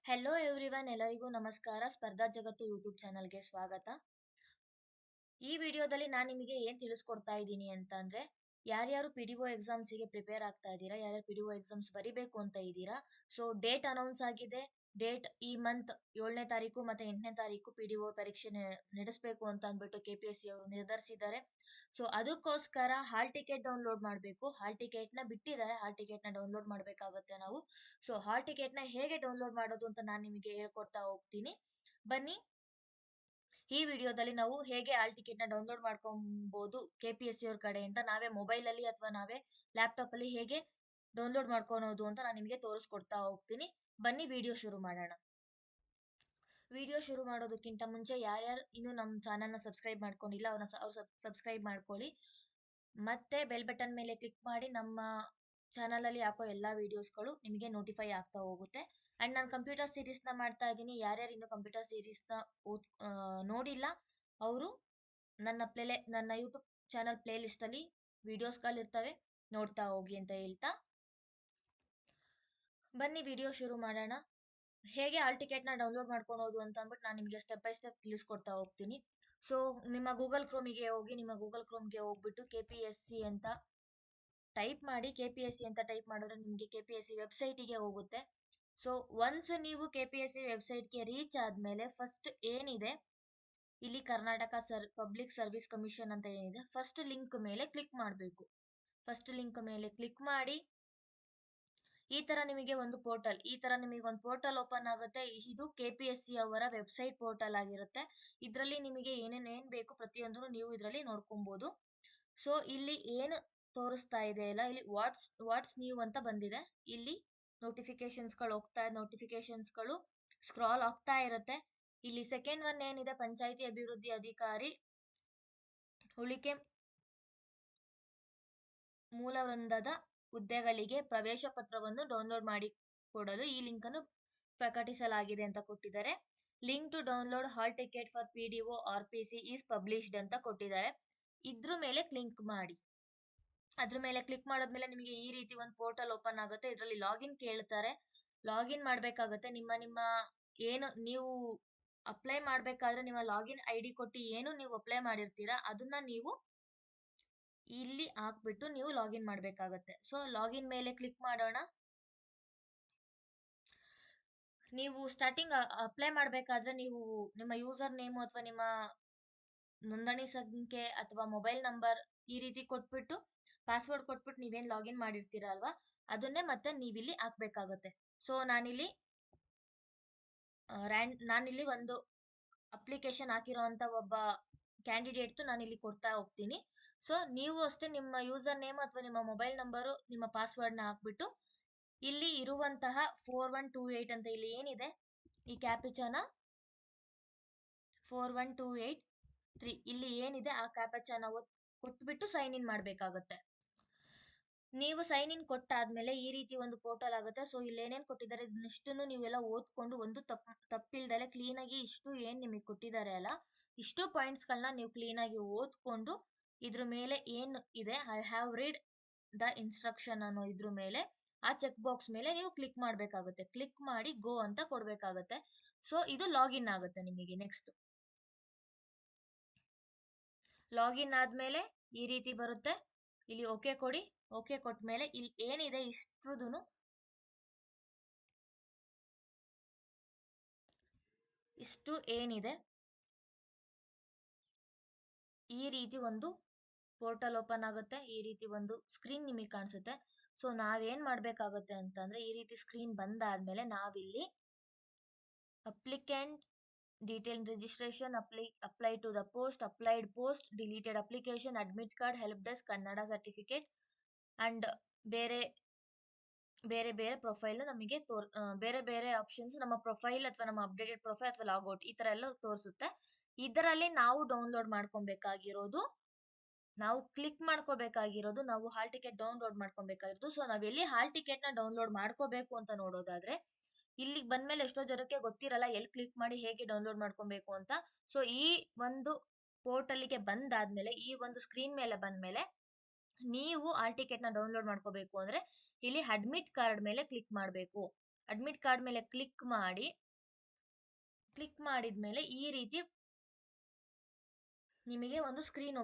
Hello everyone, ಎಲ್ಲರಿಗೂ ನಮಸ್ಕಾರ. ಸ್ಪರ್ಧಾ ಜಗತ್ತು ಯೂಟ್ಯೂಬ್ ಚಾನಲ್ಗೆ ಸ್ವಾಗತ. ಈ ವಿಡಿಯೋದಲ್ಲಿ ನಾನು ನಿಮಗೆ ಏನ್ ತಿಳಿಸ್ಕೊಡ್ತಾ ಇದ್ದೀನಿ ಅಂತ ಅಂದ್ರೆ, ಯಾರ್ಯಾರು PDO ಎಕ್ಸಾಮ್ಸ್ಗೆ ಪ್ರಿಪೇರ್ ಆಗ್ತಾ ಇದ್ದೀರಾ, ಯಾರ್ಯಾರು PDO ಎಕ್ಸಾಮ್ಸ್ ಬರಿಬೇಕು ಅಂತ ಇದ್ದೀರಾ. ಸೊ ಡೇಟ್ ಅನೌನ್ಸ್ ಆಗಿದೆ. ಡೇಟ್ ಈ ಮಂತ್ 7ನೇ ತಾರೀಕು ಮತ್ತೆ 8ನೇ ತಾರೀಕು PDO ಪರೀಕ್ಷೆ ನಡೆಸಬೇಕು ಅಂತ ಅಂದ್ಬಿಟ್ಟು KPSC ಅವರು ನಿರ್ಧರಿಸಿದ್ದಾರೆ. ಸೊ ಅದಕ್ಕೋಸ್ಕರ ಹಾಲ್ ಟಿಕೆಟ್ ಡೌನ್ಲೋಡ್ ಮಾಡಬೇಕು. ಹಾಲ್ ಟಿಕೆಟ್ ನ ಬಿಟ್ಟಿದ್ದಾರೆ, ಹಾಲ್ ಟಿಕೆಟ್ ನ ಡೌನ್ಲೋಡ್ ಮಾಡಬೇಕಾಗುತ್ತೆ ನಾವು. ಸೊ ಹಾಲ್ ಟಿಕೆಟ್ ನ ಹೇಗೆ ಡೌನ್ಲೋಡ್ ಮಾಡೋದು ಅಂತ ನಾನು ನಿಮಗೆ ಹೇಳ್ಕೊಡ್ತಾ ಹೋಗ್ತೀನಿ. ಬನ್ನಿ, ಈ ವಿಡಿಯೋದಲ್ಲಿ ನಾವು ಹೇಗೆ ಹಾಲ್ ಟಿಕೆಟ್ ನ ಡೌನ್ಲೋಡ್ ಮಾಡ್ಕೊಬಹುದು KPSC ಅವ್ರ ಕಡೆಯಿಂದ, ನಾವೇ ಮೊಬೈಲ್ ಅಲ್ಲಿ ಅಥವಾ ನಾವೇ ಲ್ಯಾಪ್ಟಾಪ್ ಅಲ್ಲಿ ಹೇಗೆ ಡೌನ್ಲೋಡ್ ಮಾಡ್ಕೊಳೋದು ಅಂತ ನಾನು ನಿಮಗೆ ತೋರಿಸ್ಕೊಡ್ತಾ ಹೋಗ್ತೀನಿ. ಬನ್ನಿ ವಿಡಿಯೋ ಶುರು ಮಾಡೋಣ. ವಿಡಿಯೋ ಶುರು ಮಾಡೋದಕ್ಕಿಂತ ಮುಂಚೆ ಯಾರ್ಯಾರು ಇನ್ನು ನಮ್ಮ ಚಾನಲ್ನ ಸಬ್ಸ್ಕ್ರೈಬ್ ಮಾಡ್ಕೊಂಡಿಲ್ಲ ಅವ್ರು ಸಬ್ಸ್ಕ್ರೈಬ್ ಮಾಡ್ಕೊಳ್ಳಿ. ಮತ್ತೆ ಬೆಲ್ ಬಟನ್ ಮೇಲೆ ಕ್ಲಿಕ್ ಮಾಡಿ. ನಮ್ಮ ಚಾನಲ್ ಅಲ್ಲಿ ಹಾಕೋ ಎಲ್ಲಾ ವಿಡಿಯೋಸ್ಗಳು ನಿಮಗೆ ನೋಟಿಫೈ ಆಗ್ತಾ ಹೋಗುತ್ತೆ. ಅಂಡ್ ನಾನು ಕಂಪ್ಯೂಟರ್ ಸೀರೀಸ್ ನ ಮಾಡ್ತಾ ಇದ್ದೀನಿ. ಯಾರ್ಯಾರು ಇನ್ನು ಕಂಪ್ಯೂಟರ್ ಸೀರೀಸ್ ನ ನೋಡಿಲ್ಲ ಅವರು ನನ್ನ ಯೂಟ್ಯೂಬ್ ಚಾನಲ್ ಪ್ಲೇ ಲಿಸ್ಟ್ ಅಲ್ಲಿ ವಿಡಿಯೋಸ್ಗಳಿರ್ತವೆ, ನೋಡ್ತಾ ಹೋಗಿ ಅಂತ ಹೇಳ್ತಾ ಬನ್ನಿ ವಿಡಿಯೋ ಶುರು ಮಾಡೋಣ. ಹೇಗೆ ಹಾಲ್ ಟಿಕೆಟ್ ನ ಡೌನ್ಲೋಡ್ ಮಾಡ್ಕೊಳೋದು ಅಂತ ಅಂದ್ಬಿಟ್ಟು ನಾನು ನಿಮಗೆ ಸ್ಟೆಪ್ ಬೈ ಸ್ಟೆಪ್ ತಿಳಿಸ್ಕೊಡ್ತಾ ಹೋಗ್ತೀನಿ. ಸೊ ನಿಮ್ಮ ಗೂಗಲ್ ಕ್ರೋಮಿಗೆ ಹೋಗ್ಬಿಟ್ಟು KPSC ಅಂತ ಟೈಪ್ ಮಾಡಿ. KPSC ಅಂತ ಟೈಪ್ ಮಾಡಿದ್ರೆ ನಿಮಗೆ KPSC ವೆಬ್ಸೈಟಿಗೆ ಹೋಗುತ್ತೆ. ಸೊ ಒನ್ಸ್ ನೀವು KPSC ವೆಬ್ಸೈಟ್ಗೆ ರೀಚ್ ಆದ್ಮೇಲೆ ಫಸ್ಟ್ ಏನಿದೆ ಇಲ್ಲಿ ಕರ್ನಾಟಕ ಪಬ್ಲಿಕ್ ಸರ್ವಿಸ್ ಕಮಿಷನ್ ಅಂತ ಏನಿದೆ, ಫಸ್ಟ್ ಲಿಂಕ್ ಮೇಲೆ ಕ್ಲಿಕ್ ಮಾಡಬೇಕು. ಫಸ್ಟ್ ಲಿಂಕ್ ಮೇಲೆ ಕ್ಲಿಕ್ ಮಾಡಿ ಈ ತರ ನಿಮಗೆ ಒಂದು ಪೋರ್ಟಲ್ ಓಪನ್ ಆಗುತ್ತೆ. ಇದು KPSC ಅವರ ವೆಬ್ಸೈಟ್ ಪೋರ್ಟಲ್ ಆಗಿರುತ್ತೆ. ಇದರಲ್ಲಿ ನಿಮಗೆ ಏನ್ ಬೇಕು ಪ್ರತಿಯೊಂದನ್ನು ನೀವು ಇದರಲ್ಲಿ ನೋಡ್ಕೊಬಹುದು. ಸೊ ಇಲ್ಲಿ ಏನು ತೋರಿಸ್ತಾ ಇದೆ ಅಲ್ಲ, ಇಲ್ಲಿ ವಾಟ್ಸ್ ನ್ಯೂ ಅಂತ ಬಂದಿದೆ. ಇಲ್ಲಿ ನೋಟಿಫಿಕೇಶನ್ಸ್ಗಳು ಸ್ಕ್ರಾಲ್ ಆಗ್ತಾ ಇರುತ್ತೆ. ಇಲ್ಲಿ ಸೆಕೆಂಡ್ ಒನ್ ಏನಿದೆ, ಪಂಚಾಯಿತಿ ಅಭಿವೃದ್ಧಿ ಅಧಿಕಾರಿ ಉಳಿಕೆ ಮೂಲವೃಂದದ ಹುದ್ದೆಗಳಿಗೆ ಪ್ರವೇಶ ಪತ್ರವನ್ನು ಡೌನ್ಲೋಡ್ ಮಾಡಿ ಕೊಡಲು ಈ ಲಿಂಕ್ ಅನ್ನು ಪ್ರಕಟಿಸಲಾಗಿದೆ ಅಂತ ಕೊಟ್ಟಿದ್ದಾರೆ. Link to download hall ticket for PDO RPC is published ಅಂತ ಕೊಟ್ಟಿದ್ದಾರೆ. ಇದ್ರ ಮೇಲೆ ಕ್ಲಿಕ್ ಮಾಡಿ. ಅದ್ರ ಮೇಲೆ ಕ್ಲಿಕ್ ಮಾಡಿದ್ಮೇಲೆ ನಿಮಗೆ ಈ ರೀತಿ ಒಂದು ಪೋರ್ಟಲ್ ಓಪನ್ ಆಗುತ್ತೆ. ಇದರಲ್ಲಿ ಲಾಗಿನ್ ಕೇಳ್ತಾರೆ, ಲಾಗಿನ್ ಮಾಡ್ಬೇಕಾಗತ್ತೆ. ನಿಮ್ಮ ಏನು ನೀವು ಅಪ್ಲೈ ಮಾಡ್ಬೇಕಾದ್ರೆ ನಿಮ್ಮ ಲಾಗಿನ್ ID ಕೊಟ್ಟು ಏನು ನೀವು ಅಪ್ಲೈ ಮಾಡಿರ್ತೀರಾ ಅದನ್ನ ನೀವು ಇಲ್ಲಿ ಹಾಕ್ಬಿಟ್ಟು ನೀವು ಲಾಗಿನ್ ಮಾಡ್ಬೇಕಾಗತ್ತೆ. ಸೊ ಲಾಗಿನ್ ಮೇಲೆ ಕ್ಲಿಕ್ ಮಾಡೋಣ. ನೀವು ಸ್ಟಾರ್ಟಿಂಗ್ ಅಪ್ಲೈ ಮಾಡ್ಬೇಕಾದ್ರೆ ನೀವು ನಿಮ್ಮ ಯೂಸರ್ ನೇಮ್ ಅಥವಾ ನಿಮ್ಮ ನೋಂದಣಿ ಸಂಖ್ಯೆ ಅಥವಾ ಮೊಬೈಲ್ ನಂಬರ್ ಈ ರೀತಿ ಕೊಟ್ಬಿಟ್ಟು ಪಾಸ್ವರ್ಡ್ ಕೊಟ್ಬಿಟ್ಟು ನೀವೇನ್ ಲಾಗಿನ್ ಮಾಡಿರ್ತೀರ ಅಲ್ವಾ, ಅದನ್ನೇ ಮತ್ತೆ ನೀವಿಲ್ಲಿ ಹಾಕ್ಬೇಕಾಗತ್ತೆ. ಸೊ ನಾನಿಲ್ಲಿ ಒಂದು ಅಪ್ಲಿಕೇಶನ್ ಹಾಕಿರೋ ಅಂತ ಒಬ್ಬ ಕ್ಯಾಂಡಿಡೇಟ್ ನಾನಿಲ್ಲಿ ಕೊಡ್ತಾ ಹೋಗ್ತೀನಿ. ಸೊ ನೀವು ಅಷ್ಟೇ ನಿಮ್ಮ ಯೂಸರ್ ನೇಮ್ ಅಥವಾ ನಿಮ್ಮ ಮೊಬೈಲ್ ನಂಬರು ನಿಮ್ಮ ಪಾಸ್ವರ್ಡ್ ನ ಹಾಕ್ಬಿಟ್ಟು ಇಲ್ಲಿ ಇರುವಂತಹ 4128 ಅಂತ ಇಲ್ಲಿ ಏನಿದೆ ಈ ಕ್ಯಾಪಿಚಾನ 41283 ಇಲ್ಲಿ ಏನಿದೆ ಆ ಕ್ಯಾಪಚಾನ ಕೊಟ್ಬಿಟ್ಟು ಸೈನ್ ಇನ್ ಮಾಡ್ಬೇಕಾಗತ್ತೆ. ನೀವು ಸೈನ್ ಇನ್ ಕೊಟ್ಟಾದ್ಮೇಲೆ ಈ ರೀತಿ ಒಂದು ಪೋರ್ಟಲ್ ಆಗುತ್ತೆ. ಸೊ ಇಲ್ಲಿ ಏನೇನ್ ಕೊಟ್ಟಿದ್ದಾರೆ ಇದನ್ನಿಷ್ಟನ್ನು ನೀವೆಲ್ಲ ಓದ್ಕೊಂಡು ಒಂದು ತಪ್ಪಿಲ್ದಲೆ ಕ್ಲೀನ್ ಆಗಿ ಇಷ್ಟು ಏನ್ ನಿಮಗೆ ಕೊಟ್ಟಿದ್ದಾರೆ ಅಲ್ಲ, ಇಷ್ಟು ಪಾಯಿಂಟ್ಸ್ ಗಳನ್ನ ನೀವು ಕ್ಲೀನ್ ಆಗಿ ಓದ್ಕೊಂಡು ಇದ್ರ ಮೇಲೆ ಏನ್ ಇದೆ I have read the instruction ಅನ್ನೋ ಇದ್ರ ಮೇಲೆ ಆ ಚೆಕ್ ಬಾಕ್ಸ್ ಮೇಲೆ ನೀವು ಕ್ಲಿಕ್ ಮಾಡ್ಬೇಕಾಗುತ್ತೆ. ಕ್ಲಿಕ್ ಮಾಡಿ ಗೋ ಅಂತ ಕೊಡ್ಬೇಕಾಗತ್ತೆ. ಸೊ ಇದು ಲಾಗಿನ್ ಆಗುತ್ತೆ ನಿಮಗೆ. ನೆಕ್ಸ್ಟ್ ಲಾಗಿನ್ ಆದ್ಮೇಲೆ ಈ ರೀತಿ ಬರುತ್ತೆ. ಇಲ್ಲಿ ಓಕೆ ಕೊಡಿ. ಓಕೆ ಕೊಟ್ಮೇಲೆ ಇಲ್ಲಿ ಏನಿದೆ ಇಷ್ಟು ಏನಿದೆ ಈ ರೀತಿ ಒಂದು ಪೋರ್ಟಲ್ ಓಪನ್ ಆಗುತ್ತೆ. ಈ ರೀತಿ ಒಂದು ಸ್ಕ್ರೀನ್ ನಿಮಗೆ ಕಾಣಿಸುತ್ತೆ. ಸೊ ನಾವೇನ್ ಮಾಡ್ಬೇಕಾಗುತ್ತೆ ಅಂತಂದ್ರೆ ಈ ರೀತಿ ಸ್ಕ್ರೀನ್ ಬಂದಾದ್ಮೇಲೆ ನಾವಿಲ್ಲಿ applicant detail registration, apply to the post, applied post, deleted application, admit card, help desk, Kannada certificate and ಬೇರೆ ಬೇರೆ ಪ್ರೊಫೈಲ್ ನಮಗೆ ಬೇರೆ ಬೇರೆ ಆಪ್ಷನ್ಸ್ ನಮ್ಮ ಪ್ರೊಫೈಲ್ ಅಥವಾ ನಮ್ಮ ಅಪ್ಡೇಟೆಡ್ ಪ್ರೊಫೈಲ್ ಅಥವಾ ಲಾಗೌಟ್ ಈ ತರ ಎಲ್ಲ ತೋರಿಸುತ್ತೆ. ಇದರಲ್ಲಿ ನಾವು ಡೌನ್ಲೋಡ್ ಮಾಡ್ಕೊಬೇಕಾಗಿರೋದು, ನಾವು ಕ್ಲಿಕ್ ಮಾಡ್ಕೋಬೇಕಾಗಿರೋದು, ನಾವು ಹಾಲ್ ಟಿಕೆಟ್ ಡೌನ್ಲೋಡ್ ಮಾಡ್ಕೊಬೇಕಾಗಿರೋದು. ಸೊ ನಾವ್ ಎಲ್ಲಿ ಹಾಲ್ ಟಿಕೆಟ್ ನ ಡೌನ್ಲೋಡ್ ಮಾಡ್ಕೋಬೇಕು ಅಂತ ನೋಡೋದಾದ್ರೆ ಇಲ್ಲಿಗೆ ಬಂದ್ಮೇಲೆ ಎಷ್ಟೋ ಜನಕ್ಕೆ ಗೊತ್ತಿರಲ್ಲ ಎಲ್ಲಿ ಕ್ಲಿಕ್ ಮಾಡಿ ಹೇಗೆ ಡೌನ್ಲೋಡ್ ಮಾಡ್ಕೊಬೇಕು ಅಂತ. ಸೊ ಈ ಒಂದು ಪೋರ್ಟಲ್ಗೆ ಬಂದಾದ್ಮೇಲೆ ಈ ಒಂದು ಸ್ಕ್ರೀನ್ ಮೇಲೆ ಬಂದ್ಮೇಲೆ ನೀವು ಹಾಲ್ ಟಿಕೆಟ್ ನ ಡೌನ್ಲೋಡ್ ಮಾಡ್ಕೋಬೇಕು ಅಂದ್ರೆ ಇಲ್ಲಿ ಅಡ್ಮಿಟ್ ಕಾರ್ಡ್ ಮೇಲೆ ಕ್ಲಿಕ್ ಮಾಡಬೇಕು. ಅಡ್ಮಿಟ್ ಕಾರ್ಡ್ ಮೇಲೆ ಕ್ಲಿಕ್ ಮಾಡಿದ್ಮೇಲೆ ಈ ರೀತಿ ನಿಮಗೆ ಒಂದು ಸ್ಕ್ರೀನ್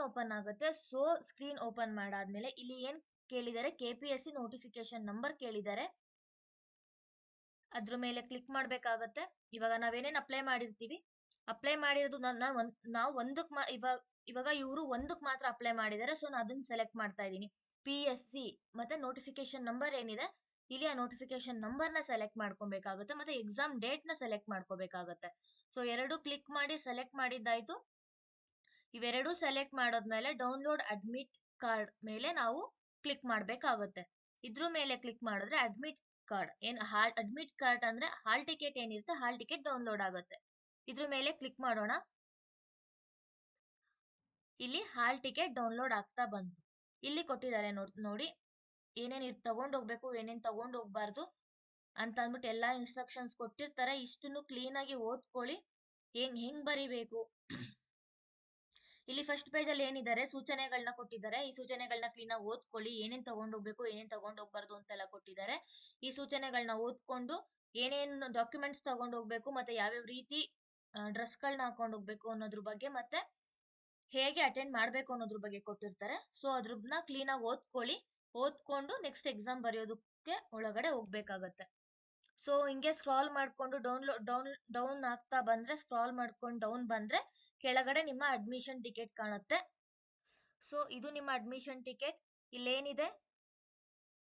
ಓಪನ್ ಆಗುತ್ತೆ. ಸೊ ಸ್ಕ್ರೀನ್ ಓಪನ್ ಮಾಡಾದ್ಮೇಲೆ ಇಲ್ಲಿ ಏನ್ ಕೇಳಿದ್ದಾರೆ, KPSC ನೋಟಿಫಿಕೇಶನ್ ನಂಬರ್ ಕೇಳಿದ್ದಾರೆ. ಅದ್ರ ಮೇಲೆ ಕ್ಲಿಕ್ ಮಾಡ್ಬೇಕಾಗತ್ತೆ. ಇವಾಗ ನಾವೇನೇನ್ ಅಪ್ಲೈ ಮಾಡಿರ್ತೀವಿ, ಅಪ್ಲೈ ಮಾಡಿರೋದು ನಾವು ಇವಾಗ ಇವರು ಒಂದಕ್ಕೆ ಮಾತ್ರ ಅಪ್ಲೈ ಮಾಡಿದ್ದಾರೆ. ಸೊ ನಾನು ಅದನ್ನ ಸೆಲೆಕ್ಟ್ ಮಾಡ್ತಾ ಇದ್ದೀನಿ. PSC ಮತ್ತೆ ನೋಟಿಫಿಕೇಶನ್ ನಂಬರ್ ಏನಿದೆ ಇಲ್ಲಿ, ಆ ನೋಟಿಫಿಕೇಶನ್ ನಂಬರ್ ನ ಸೆಲೆಕ್ಟ್ ಮಾಡ್ಕೊಬೇಕಾಗುತ್ತೆ. ಮತ್ತೆ ಎಕ್ಸಾಮ್ ಡೇಟ್ ನ ಸೆಲೆಕ್ಟ್ ಮಾಡ್ಕೋಬೇಕಾಗುತ್ತೆ. ಸೊ ಎರಡು ಕ್ಲಿಕ್ ಮಾಡಿ ಸೆಲೆಕ್ಟ್ ಮಾಡಿದ್ದಾಯ್ತು. ಇವೆರಡು ಸೆಲೆಕ್ಟ್ ಮಾಡೋದ್ಮೇಲೆ ಡೌನ್ಲೋಡ್ ಅಡ್ಮಿಟ್ ಕಾರ್ಡ್ ಮೇಲೆ ನಾವು ಕ್ಲಿಕ್ ಮಾಡ್ಬೇಕಾಗುತ್ತೆ. ಇದ್ರ ಮೇಲೆ ಕ್ಲಿಕ್ ಮಾಡಿದ್ರೆ ಅಡ್ಮಿಟ್ ಕಾರ್ಡ್ ಅಂದ್ರೆ ಹಾಲ್ ಟಿಕೆಟ್ ಏನಿರುತ್ತೆ, ಹಾಲ್ ಟಿಕೆಟ್ ಡೌನ್ಲೋಡ್ ಆಗುತ್ತೆ. ಇದ್ರ ಮೇಲೆ ಕ್ಲಿಕ್ ಮಾಡೋಣ. ಇಲ್ಲಿ ಹಾಲ್ ಟಿಕೆಟ್ ಡೌನ್ಲೋಡ್ ಆಗ್ತಾ ಬಂತು. ಇಲ್ಲಿ ಕೊಟ್ಟಿದ್ದಾರೆ ನೋಡಿ, ಏನೇನ್ ತಗೊಂಡ್ ಹೋಗ್ಬೇಕು, ಏನೇನ್ ತಗೊಂಡ್ ಹೋಗ್ಬಾರ್ದು ಅಂತ ಅಂದ್ಬಿಟ್ಟು ಎಲ್ಲಾ ಇನ್ಸ್ಟ್ರಕ್ಷನ್ಸ್ ಕೊಟ್ಟಿರ್ತಾರೆ. ಇಷ್ಟನ್ನು ಕ್ಲೀನ್ ಆಗಿ ಓದ್ಕೊಳ್ಳಿ. ಹೆಂಗ್ ಬರಿಬೇಕು. ಇಲ್ಲಿ ಫಸ್ಟ್ ಪೇಜ್ ಅಲ್ಲಿ ಏನಿದ್ದಾರೆ, ಸೂಚನೆಗಳನ್ನ ಕೊಟ್ಟಿದ್ದಾರೆ. ಈ ಸೂಚನೆಗಳನ್ನ ಕ್ಲೀನ್ ಆಗಿ ಓದ್ಕೊಳ್ಳಿ. ಏನೇನ್ ತಗೊಂಡ್ ಹೋಗ್ಬೇಕು, ಏನೇನ್ ತಗೊಂಡ್ ಹೋಗ್ಬಾರ್ದು ಅಂತೆಲ್ಲ ಕೊಟ್ಟಿದ್ದಾರೆ. ಈ ಸೂಚನೆಗಳನ್ನ ಓದ್ಕೊಂಡು ಏನೇನ್ ಡಾಕ್ಯುಮೆಂಟ್ಸ್ ತಗೊಂಡ್ ಹೋಗ್ಬೇಕು, ಮತ್ತೆ ಯಾವ್ಯಾವ ರೀತಿ ಡ್ರೆಸ್ಗಳನ್ನ ಹಾಕೊಂಡ್ ಹೋಗ್ಬೇಕು ಅನ್ನೋದ್ರ ಬಗ್ಗೆ, ಮತ್ತೆ ಹೇಗೆ ಅಟೆಂಡ್ ಮಾಡ್ಬೇಕು ಅನ್ನೋದ್ರ ಬಗ್ಗೆ ಕೊಟ್ಟಿರ್ತಾರೆ. ಸೊ ಅದ್ರನ್ನ ಕ್ಲೀನ್ ಆಗಿ ಓದ್ಕೊಂಡು ನೆಕ್ಸ್ಟ್ ಎಕ್ಸಾಮ್ ಬರೆಯೋದಕ್ಕೆ ಒಳಗಡೆ ಹೋಗ್ಬೇಕಾಗತ್ತೆ. ಸೊ ಹಿಂಗೆ ಸ್ಕ್ರಾಲ್ ಮಾಡ್ಕೊಂಡು ಡೌನ್ ಆಗ್ತಾ ಬಂದ್ರೆ, ಸ್ಕ್ರಾಲ್ ಮಾಡ್ಕೊಂಡು ಡೌನ್ ಬಂದ್ರೆ ಕೆಳಗಡೆ ನಿಮ್ಮ ಅಡ್ಮಿಷನ್ ಟಿಕೆಟ್ ಕಾಣುತ್ತೆ. ಸೊ ಇದು ನಿಮ್ಮ ಅಡ್ಮಿಷನ್ ಟಿಕೆಟ್. ಇಲ್ಲೇನಿದೆ,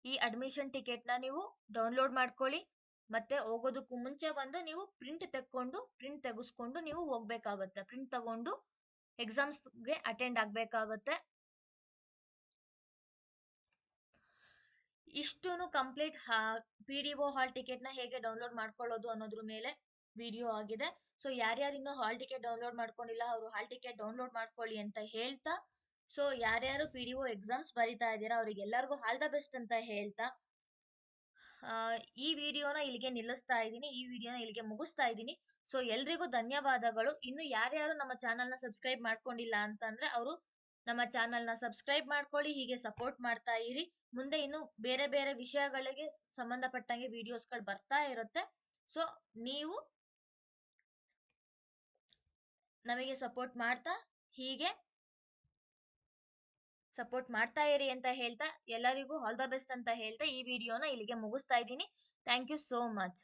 ಈ ಅಡ್ಮಿಷನ್ ಟಿಕೆಟ್ ನ ನೀವು ಡೌನ್ಲೋಡ್ ಮಾಡ್ಕೊಳ್ಳಿ. ಮತ್ತೆ ಹೋಗೋದಕ್ಕೂ ಮುಂಚೆ ಬಂದು ನೀವು ಪ್ರಿಂಟ್ ತೆಗೆಸ್ಕೊಂಡು ನೀವು ಹೋಗ್ಬೇಕಾಗತ್ತೆ. ಪ್ರಿಂಟ್ ತಗೊಂಡು ಎಕ್ಸಾಮ್ಸ್ಗೆ ಅಟೆಂಡ್ ಆಗ್ಬೇಕಾಗತ್ತೆ. ಇಷ್ಟೂನು ಕಂಪ್ಲೀಟ್ PDO ಹಾಲ್ ಟಿಕೆಟ್ ನ ಹೇಗೆ ಡೌನ್ಲೋಡ್ ಮಾಡ್ಕೊಳ್ಳೋದು ಅನ್ನೋದ್ರ ಮೇಲೆ ವಿಡಿಯೋ ಆಗಿದೆ. ಸೊ ಯಾರ್ಯಾರು ಇನ್ನೂ ಹಾಲ್ ಟಿಕೆಟ್ ಡೌನ್ಲೋಡ್ ಮಾಡ್ಕೊಂಡಿಲ್ಲ, ಅವರು ಹಾಲ್ ಟಿಕೆಟ್ ಡೌನ್ಲೋಡ್ ಮಾಡ್ಕೊಳ್ಳಿ ಅಂತ ಹೇಳ್ತಾ, ಸೊ ಯಾರ್ಯಾರು PDO ಎಕ್ಸಾಮ್ಸ್ ಬರಿತಾ ಇದ್ದೀರಾ ಅವ್ರಿಗೆಲ್ಲರಿಗೂ ಆಲ್ ದ ಬೆಸ್ಟ್ ಅಂತ ಹೇಳ್ತಾ, ಈ ವಿಡಿಯೋನ ಇಲ್ಲಿಗೆ ಮುಗಿಸ್ತಾ ಇದ್ದೀನಿ. ಸೊ ಎಲ್ರಿಗೂ ಧನ್ಯವಾದಗಳು. ಇನ್ನು ಯಾರ್ಯಾರು ನಮ್ಮ ಚಾನಲ್ನ ಸಬ್ಸ್ಕ್ರೈಬ್ ಮಾಡ್ಕೊಂಡಿಲ್ಲ ಅಂತಂದ್ರೆ ಅವರು ನಮ್ಮ ಚಾನಲ್ನ ಸಬ್ಸ್ಕ್ರೈಬ್ ಮಾಡ್ಕೊಳ್ಳಿ. ಹೀಗೆ ಸಪೋರ್ಟ್ ಮಾಡ್ತಾ ಇರಿ. ಮುಂದೆ ಇನ್ನು ಬೇರೆ ಬೇರೆ ವಿಷಯಗಳಿಗೆ ಸಂಬಂಧಪಟ್ಟಂಗೆ ವಿಡಿಯೋಸ್ಗಳು ಬರ್ತಾ ಇರುತ್ತೆ. ಸೊ ನೀವು ನಮಗೆ ಸಪೋರ್ಟ್ ಮಾಡ್ತಾ ಇರಿ ಅಂತ ಹೇಳ್ತಾ, ಎಲ್ಲರಿಗೂ ಆಲ್ ದ ಬೆಸ್ಟ್ ಅಂತ ಹೇಳ್ತಾ ಈ ವಿಡಿಯೋನ ಇಲ್ಲಿಗೆ ಮುಗಿಸ್ತಾ ಇದ್ದೀನಿ. Thank you so much.